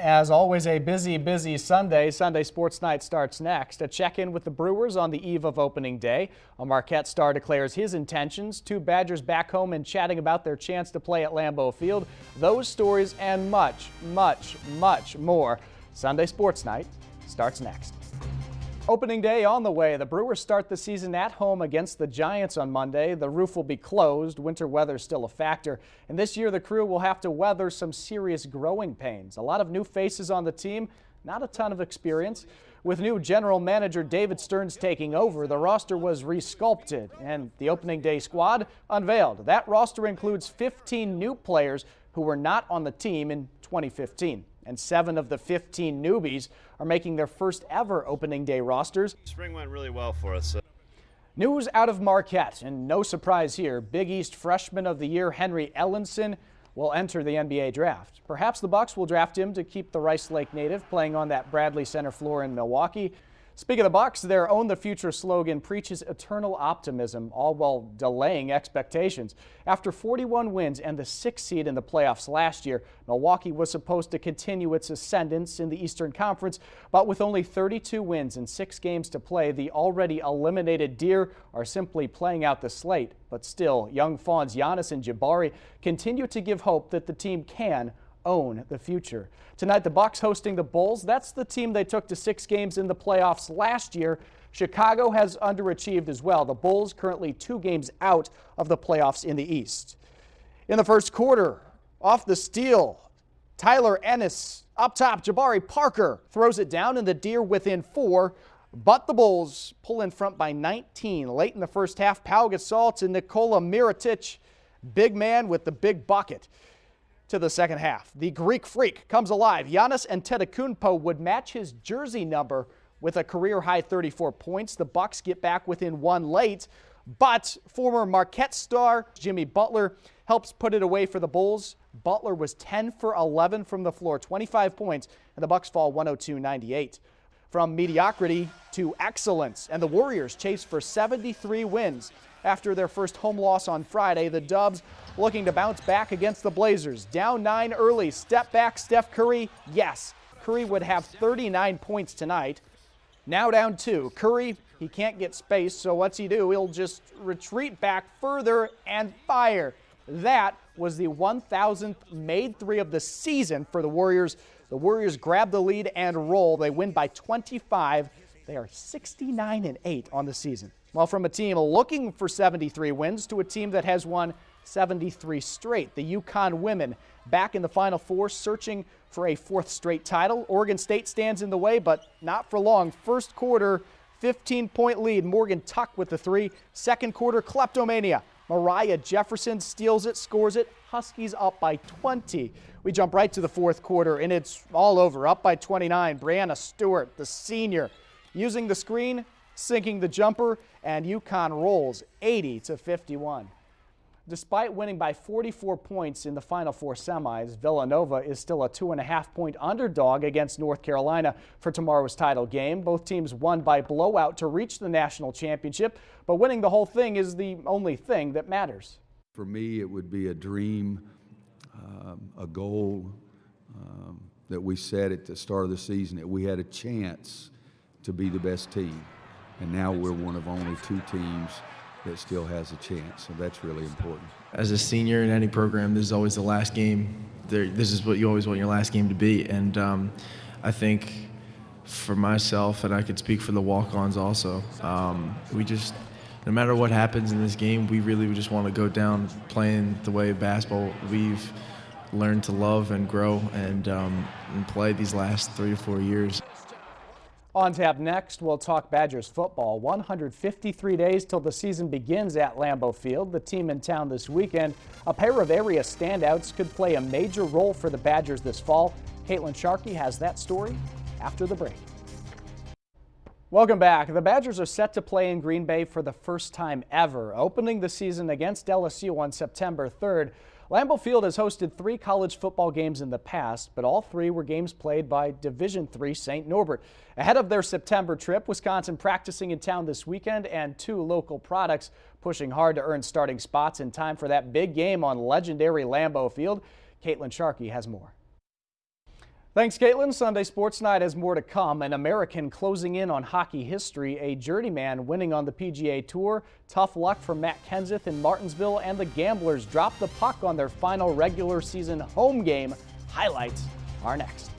As always, a busy Sunday. Sunday Sports Night starts next. A check-in with the Brewers on the eve of opening day. A Marquette star declares his intentions. Two Badgers back home and chatting about their chance to play at Lambeau Field. Those stories and much more. Sunday Sports Night starts next. Opening day on the way. The Brewers start the season at home against the Giants on Monday. The roof will be closed. Winter weather is still a factor. And this year the crew will have to weather some serious growing pains. A lot of new faces on the team, not a ton of experience. With new general manager David Stearns taking over, the roster was resculpted and the opening day squad unveiled. That roster includes 15 new players who were not on the team in 2015. And 7 of the 15 newbies are making their first ever opening day rosters. Spring went really well for us. News out of Marquette, and no surprise here, Big East Freshman of the Year Henry Ellenson will enter the NBA draft. Perhaps the Bucks will draft him to keep the Rice Lake native playing on that Bradley Center floor in Milwaukee. Speaking of the Bucks, their Own the Future slogan preaches eternal optimism, all while delaying expectations. After 41 wins and the 6th seed in the playoffs last year, Milwaukee was supposed to continue its ascendance in the Eastern Conference, but with only 32 wins and 6 games to play, the already eliminated Deer are simply playing out the slate. But still, young Fawns Giannis and Jabari continue to give hope that the team can own the future. Tonight, the Bucks hosting the Bulls. That's the team they took to 6 games in the playoffs last year. Chicago has underachieved as well. The Bulls currently 2 games out of the playoffs in the East. In the first quarter, off the steal, Tyler Ennis up top. Jabari Parker throws it down and the Deer within 4. But the Bulls pull in front by 19. Late in the first half, Pau Gasol to Nikola Mirotic, big man with the big bucket. To the second half, the Greek Freak comes alive. Giannis Antetokounmpo would match his jersey number with a career-high 34 points. The Bucks get back within 1 late, but former Marquette star Jimmy Butler helps put it away for the Bulls. Butler was 10 for 11 from the floor, 25 points, and the Bucks fall 102-98. From mediocrity to excellence, and the Warriors chase for 73 wins. After their first home loss on Friday, the Dubs looking to bounce back against the Blazers. Down 9 early, step back Steph Curry. Yes, Curry would have 39 points tonight. Now down 2. Curry, he can't get space, so what's he do? He'll just retreat back further and fire. That was the 1,000th made 3 of the season for the Warriors. The Warriors grab the lead and roll. They win by 25. They are 69-8 on the season. Well, from a team looking for 73 wins to a team that has won 73 straight. The UConn women back in the Final Four, searching for a 4th straight title. Oregon State stands in the way, but not for long. First quarter, 15-point lead. Morgan Tuck with the 3. Second quarter, kleptomania. Mariah Jefferson steals it, scores it. Huskies up by 20. We jump right to the 4th quarter, and it's all over. Up by 29. Brianna Stewart, the senior, using the screen, sinking the jumper, and UConn rolls 80-51. Despite winning by 44 points in the Final Four semis, Villanova is still a 2.5-point underdog against North Carolina for tomorrow's title game. Both teams won by blowout to reach the national championship, but winning the whole thing is the only thing that matters. For me, it would be a dream, a goal that we set at the start of the season, that we had a chance to be the best team. And now we're one of only 2 teams that still has a chance, so that's really important. As a senior in any program, this is always the last game. This is what you always want your last game to be, and I think for myself, and I could speak for the walk-ons also, we just, no matter what happens in this game, we really just want to go down playing the way of basketball we've learned to love and grow and play these last 3 to 4 years. On tap next, we'll talk Badgers football. 153 days till the season begins at Lambeau Field. The team in town this weekend. A pair of area standouts could play a major role for the Badgers this fall. Caitlin Sharkey has that story after the break. Welcome back. The Badgers are set to play in Green Bay for the first time ever, opening the season against LSU on September 3rd. Lambeau Field has hosted 3 college football games in the past, but all 3 were games played by Division III St. Norbert. Ahead of their September trip, Wisconsin practicing in town this weekend and 2 local products pushing hard to earn starting spots in time for that big game on legendary Lambeau Field. Caitlin Sharkey has more. Thanks, Caitlin. Sunday Sports Night has more to come. An American closing in on hockey history, a journeyman winning on the PGA Tour. Tough luck for Matt Kenseth in Martinsville, and the Gamblers drop the puck on their final regular season home game. Highlights are next.